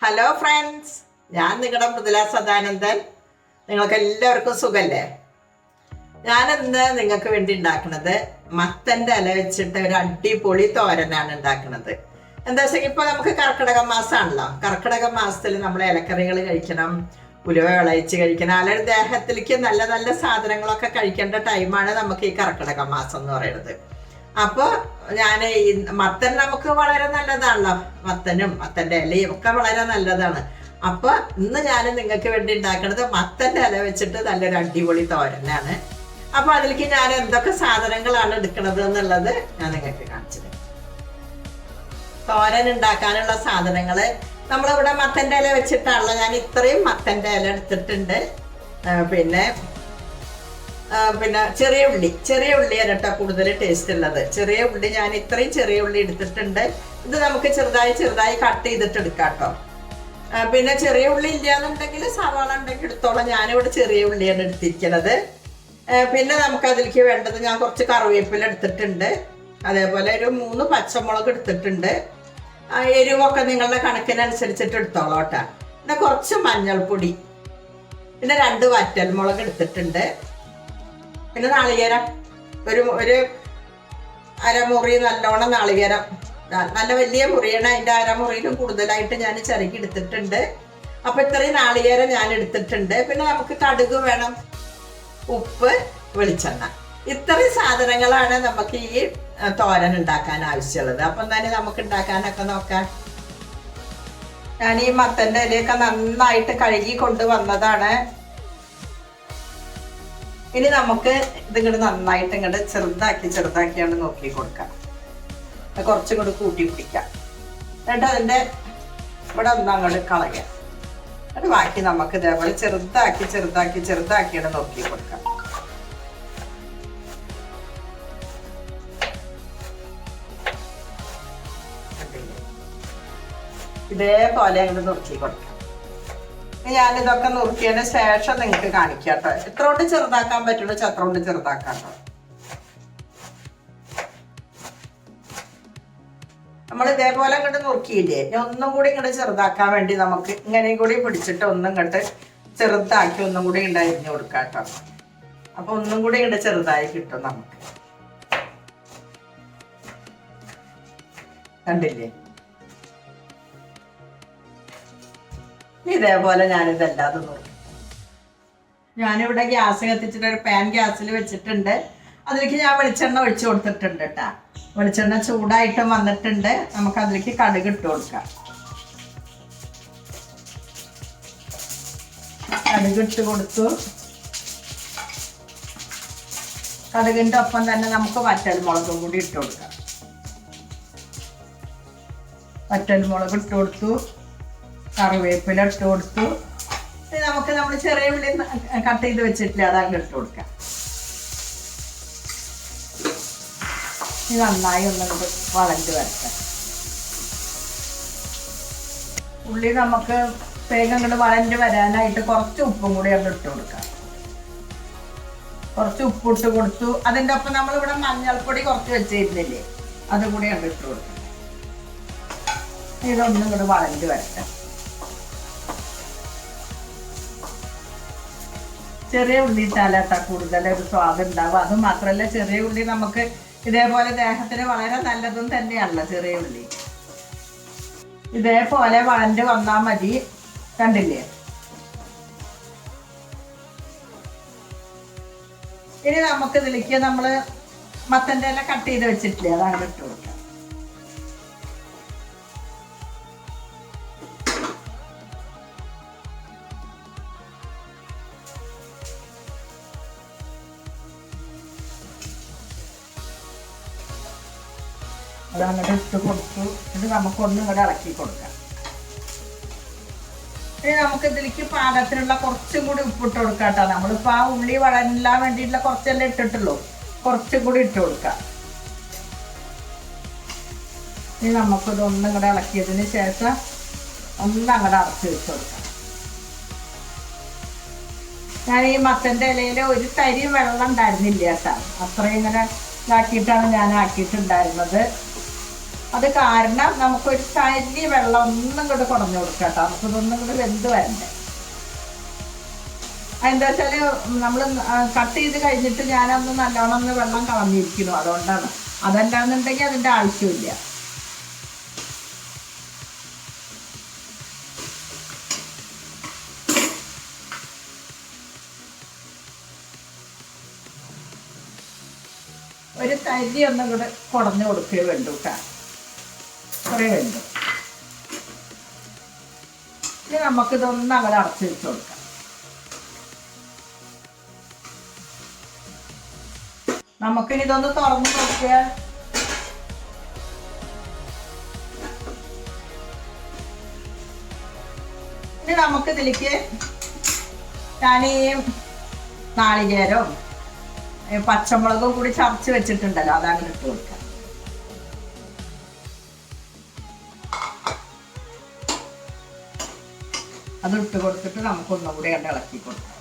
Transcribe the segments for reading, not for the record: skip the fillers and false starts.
Hello friends, ഞാൻ നിങ്ങളുടെ മൃദുല സദാനന്ദൻ. നിങ്ങൾക്ക് എല്ലാവർക്കും സുഖല്ലേ? ഞാനിന്ന് നിങ്ങൾക്ക് വേണ്ടി ഉണ്ടാക്കുന്നത് മത്തൻ്റെ ഇല വെച്ചിട്ട് ഒരു അടിപൊളി തോരനാണ് ഉണ്ടാക്കുന്നത്. എന്താ വെച്ചാൽ ഇപ്പൊ നമുക്ക് കർക്കിടക മാസമാണല്ലോ. കർക്കിടക മാസത്തിൽ നമ്മൾ ഇലക്കറികൾ കഴിക്കണം, ഉലുവ വിളയിച്ച് കഴിക്കണം, അല്ലെങ്കിൽ ദേഹത്തിലേക്ക് നല്ല നല്ല സാധനങ്ങളൊക്കെ കഴിക്കേണ്ട ടൈമാണ് നമുക്ക് ഈ കർക്കിടക മാസം എന്ന് പറയുന്നത്. അപ്പൊ ഞാൻ ഈ മത്തൻ നമുക്ക് വളരെ നല്ലതാണല്ലോ, മത്തനും മത്തൻ്റെ ഇലയും ഒക്കെ വളരെ നല്ലതാണ്. അപ്പൊ ഇന്ന് ഞാൻ നിങ്ങൾക്ക് വേണ്ടി ഉണ്ടാക്കുന്നത് മത്തൻ്റെ ഇല വെച്ചിട്ട് നല്ലൊരു അടിപൊളി തോരനാണ്. അപ്പൊ അതിലേക്ക് ഞാൻ എന്തൊക്കെ സാധനങ്ങളാണ് എടുക്കുന്നത് എന്നുള്ളത് ഞാൻ നിങ്ങൾക്ക് കാണിച്ചത്. തോരൻ ഉണ്ടാക്കാനുള്ള സാധനങ്ങള് നമ്മളിവിടെ മത്തൻ്റെ ഇല വെച്ചിട്ടാണല്ലോ. ഞാൻ ഇത്രയും മത്തൻ്റെ ഇല എടുത്തിട്ടുണ്ട്. പിന്നെ ചെറിയ ഉള്ളിയാണ് കേട്ടോ കൂടുതൽ ടേസ്റ്റ് ഉള്ളത്. ചെറിയ ഉള്ളി ഞാൻ ഇത്രയും ചെറിയ ഉള്ളി എടുത്തിട്ടുണ്ട്. ഇത് നമുക്ക് ചെറുതായി കട്ട് ചെയ്തിട്ട് എടുക്കാം കേട്ടോ. പിന്നെ ചെറിയ ഉള്ളി ഇല്ലാന്നുണ്ടെങ്കിൽ സവാള ഉണ്ടെങ്കിൽ എടുത്തോളാം. ഞാനിവിടെ ചെറിയ ഉള്ളിയാണ് എടുത്തിരിക്കുന്നത്. പിന്നെ നമുക്ക് അതിലേക്ക് വേണ്ടത്, ഞാൻ കുറച്ച് കറിവേപ്പില എടുത്തിട്ടുണ്ട്, അതേപോലെ ഒരു 3 പച്ചമുളക് എടുത്തിട്ടുണ്ട്. എരിവൊക്കെ നിങ്ങളുടെ കണക്കിനനുസരിച്ചിട്ട് എടുത്തോളാം കേട്ടോ. പിന്നെ കുറച്ച് മഞ്ഞൾപ്പൊടി, പിന്നെ 2 വറ്റൽമുളക് എടുത്തിട്ടുണ്ട്. പിന്നെ നാളികേരം ഒരു അരമുറി, നല്ലോണം നാളികേരം, നല്ല വലിയ മുറിയാണ്. അതിൻ്റെ അരമുറിയിലും കൂടുതലായിട്ട് ഞാൻ ചിരകി എടുത്തിട്ടുണ്ട്. അപ്പൊ ഇത്രയും നാളികേരം ഞാൻ എടുത്തിട്ടുണ്ട്. പിന്നെ നമുക്ക് കടുക് വേണം, ഉപ്പ്, വെളിച്ചെണ്ണ. ഇത്രയും സാധനങ്ങളാണ് നമുക്ക് ഈ തോരൻ ഉണ്ടാക്കാൻ ആവശ്യമുള്ളത്. അപ്പം തന്നെ നമുക്ക് ഉണ്ടാക്കാനൊക്കെ നോക്കാം. ഞാൻ ഈ മത്തൻ്റെ ഇലയൊക്കെ നന്നായിട്ട് കഴുകി കൊണ്ടുവന്നതാണ്. ഇനി നമുക്ക് ഇതിങ്ങോട്ട് നന്നായിട്ട് ഇങ്ങോട്ട് ചെറുതാക്കിയാണ് നോക്കി കൊടുക്കാം. കുറച്ചും കൂടി കൂട്ടി പിടിക്കാം. എന്നിട്ട് അതിൻ്റെ ഇവിടെ ഒന്നങ്ങോട്ട് കളയാം. എന്നിട്ട് ബാക്കി നമുക്ക് ഇതേപോലെ ചെറുതാക്കിയാണ് നോക്കി കൊടുക്കാം. ഇതേപോലെ അങ്ങോട്ട് നോക്കി കൊടുക്കാം. ഞാനിതൊക്കെ നുറുക്കിയതിന് ശേഷം നിങ്ങൾക്ക് കാണിക്കാം കേട്ടോ. എത്ര കൊണ്ട് ചെറുതാക്കാൻ പറ്റുള്ളൂ അത്ര കൊണ്ട് ചെറുതാക്കാം കേട്ടോ. നമ്മൾ ഇതേപോലെ ഇങ്ങോട്ട് നുറുക്കിയില്ലേ, ഒന്നും കൂടി ഇങ്ങോട്ട് ചെറുതാക്കാൻ വേണ്ടി നമുക്ക് ഇങ്ങനെയും കൂടി പിടിച്ചിട്ട് ഒന്നും ഇങ്ങോട്ട് ചെറുതാക്കി ഒന്നും കൂടി അരിഞ്ഞു കൊടുക്കാം കേട്ടോ. അപ്പൊ ഒന്നും കൂടി ഇങ്ങോട്ട് ചെറുതായി കിട്ടും നമുക്ക്. കണ്ടില്ലേ? ഇതേപോലെ ഞാനിതല്ലാതെ നോക്കും. ഞാനിവിടെ ഗ്യാസ് കത്തിച്ചിട്ട് ഒരു പാൻ ഗ്യാസിൽ വെച്ചിട്ടുണ്ട്. അതിലേക്ക് ഞാൻ വെളിച്ചെണ്ണ ഒഴിച്ചു കൊടുത്തിട്ടുണ്ട് കേട്ടാ. വെളിച്ചെണ്ണ ചൂടായിട്ട് വന്നിട്ടുണ്ട്. നമുക്ക് അതിലേക്ക് കടുക് ഇട്ട് കൊടുക്കാം. കടുക് ഇട്ട് കൊടുത്തു. കടുകിൻ്റെ ഒപ്പം തന്നെ നമുക്ക് വറ്റൽമുളകും കൂടി ഇട്ട് കൊടുക്കാം. വറ്റൽമുളക് ഇട്ട് കൊടുത്തു, കറിവേപ്പില ഇട്ട് കൊടുത്തു. നമുക്ക് നമ്മൾ ചെറിയ ഉള്ളി കട്ട് ചെയ്ത് വെച്ചിട്ടില്ല, അതങ്ങ് ഇട്ട് കൊടുക്കാം. ഇത് നന്നായി ഒന്നുകൊണ്ട് വളഞ്ഞു വരട്ടെ. ഉള്ളി നമുക്ക് വേഗം അങ്ങോട്ട് വളഞ്ഞു വരാനായിട്ട് കുറച്ച് ഉപ്പും കൂടി അങ്ങ് ഇട്ട് കൊടുക്കാം. കുറച്ച് ഉപ്പിട്ട് കൊടുത്തു. അതിൻ്റെ ഒപ്പം നമ്മളിവിടെ മഞ്ഞൾപ്പൊടി കുറച്ച് വെച്ചിരുന്നില്ലേ, അതും കൂടി അങ്ങ് ഇട്ട് കൊടുക്കാം. ഇതൊന്നും ഇങ്ങോട്ട് വളഞ്ഞു വരട്ടെ. ചെറിയ ഉള്ളി ഇട്ടാലാട്ടാ കൂടുതലൊരു സ്വാദം ഉണ്ടാവും. അത് മാത്രമല്ല, ചെറിയ ഉള്ളി നമുക്ക് ഇതേപോലെ ദേഹത്തിന് വളരെ നല്ലതും തന്നെയാണല്ലോ ചെറിയ ഉള്ളി. ഇതേപോലെ വളഞ്ഞു വന്നാൽ മതി. കണ്ടില്ലേ? ഇനി നമുക്ക് ഇതിലേക്ക് നമ്മള് മത്തൻ്റെ ഇല കട്ട് ചെയ്ത് വെച്ചിട്ടില്ലേ, അതങ്ങനെ ഇട്ട് കൊടുക്കാം. അതങ്ങോട്ട് ഇട്ട് കൊടുത്തു. ഇത് നമുക്കൊന്നും കൂടെ ഇളക്കി കൊടുക്കാം. ഇനി നമുക്ക് ഇതിലേക്ക് പാകത്തിനുള്ള കുറച്ചും കൂടി ഉപ്പിട്ട് കൊടുക്കാം കേട്ടോ. നമ്മളിപ്പോൾ ആ ഉള്ളി വളരാൻ വേണ്ടിയിട്ടുള്ള കുറച്ചല്ലേ ഇട്ടിട്ടുള്ളൂ, കുറച്ചും കൂടി ഇട്ട് കൊടുക്കാം. ഇനി നമുക്കിതൊന്നും കൂടെ ഇളക്കിയതിന് ശേഷം അങ്ങോട്ട് അടച്ച് വെച്ച് കൊടുക്കാം. ഞാൻ ഈ മത്തൻ്റെ ഇലയിൽ ഒരു തരി വെള്ളം ഉണ്ടായിരുന്നില്ല കേട്ടോ. അത്രയും ഇങ്ങനെ ഇതാക്കിയിട്ടാണ് ഞാൻ ആക്കിയിട്ടുണ്ടായിരുന്നത്. അത് കാരണം നമുക്കൊരു തരി വെള്ളം ഒന്നും കൂടെ കുടഞ്ഞു കൊടുക്കാം കേട്ടോ. നമുക്കിതൊന്നും കൂടെ വെന്ത് വരണ്ടേ. അതെന്താ വെച്ചാൽ നമ്മൾ കട്ട് ചെയ്ത് കഴിഞ്ഞിട്ട് ഞാനൊന്ന് നല്ലോണം ഒന്ന് വെള്ളം കളഞ്ഞിരിക്കുന്നു, അതുകൊണ്ടാണ്. അതല്ലാന്നുണ്ടെങ്കിൽ അതിൻ്റെ ആവശ്യമില്ല. ഒരു തരി ഒന്നും കൂടെ കുടഞ്ഞു കൊടുക്കുകയോ വേണ്ടു കേട്ടോ. കുറേ വേണ്ടു. ഇനി നമുക്കിതൊന്നും അങ്ങനെ അടച്ചു വെച്ച് കൊടുക്കാം. നമുക്കിനി ഇതൊന്ന് തുറന്ന് നോക്കുക. ഇനി നമുക്കിതിലേക്ക് ഞാൻ ഈ നാളികേരവും പച്ചമുളകും കൂടി ചതച്ച് വെച്ചിട്ടുണ്ടല്ലോ, അതങ്ങനെ ഇട്ട് കൊടുക്കാം. അത് ഇട്ട് കൊടുത്തിട്ട് നമുക്കൊന്നും കൂടി കണ്ട് ഇളക്കി കൊടുക്കാം.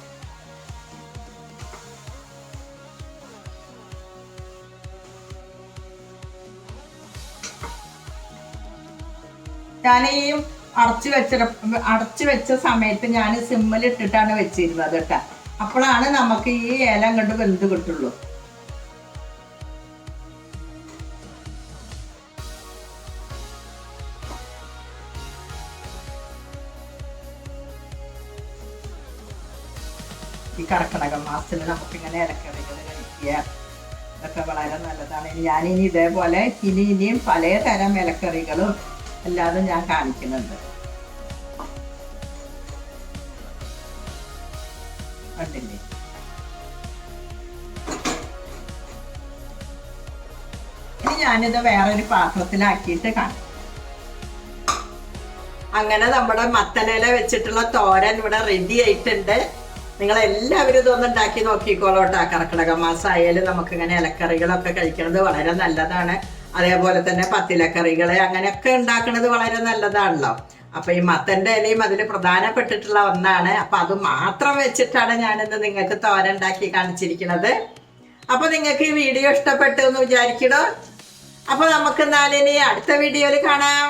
ഞാൻ ഈ അടച്ചു വെച്ച സമയത്ത് ഞാൻ സിമ്മിൽ ഇട്ടിട്ടാണ് വെച്ചിരുന്നത് കേട്ടോ. അപ്പോഴാണ് നമുക്ക് ഈ ഇല കണ്ട് വെന്ത് കിട്ടുള്ളൂ. ഈ കർക്കിടക മാസത്തിൽ നമുക്കിങ്ങനെ ഇലക്കറികൾ കഴിക്കുക, ഇതൊക്കെ വളരെ നല്ലതാണ്. ഞാനിനി ഇതേപോലെ ഇനിയും പലതരം ഇലക്കറികളും അല്ലാതെ ഞാൻ കാണിക്കുന്നുണ്ട്. കണ്ടില്ലേ? ഇനി ഞാനിത് വേറൊരു പാത്രത്തിലാക്കിയിട്ട് കാണിക്കും. അങ്ങനെ നമ്മുടെ മത്തനില വെച്ചിട്ടുള്ള തോരൻ ഇവിടെ റെഡി ആയിട്ടുണ്ട്. നിങ്ങളെല്ലാവരും ഇതൊന്നും ഉണ്ടാക്കി നോക്കിക്കോളോട്ടാ. കർക്കിടക മാസം ആയാലും നമുക്കിങ്ങനെ ഇലക്കറികളൊക്കെ കഴിക്കുന്നത് വളരെ നല്ലതാണ്. അതേപോലെ തന്നെ പത്തിലക്കറികള് അങ്ങനെയൊക്കെ ഉണ്ടാക്കുന്നത് വളരെ നല്ലതാണല്ലോ. അപ്പൊ ഈ മത്തന്റെ ഇലയും അതിൽ പ്രധാനപ്പെട്ടിട്ടുള്ള ഒന്നാണ്. അപ്പൊ അത് മാത്രം വെച്ചിട്ടാണ് ഞാനിന്ന് നിങ്ങൾക്ക് തോരൻ ഉണ്ടാക്കി കാണിച്ചിരിക്കുന്നത്. അപ്പൊ നിങ്ങൾക്ക് ഈ വീഡിയോ ഇഷ്ടപ്പെട്ടു എന്ന് വിചാരിക്കണോ? അപ്പൊ നമുക്ക് എന്നാലിനി അടുത്ത വീഡിയോയിൽ കാണാം.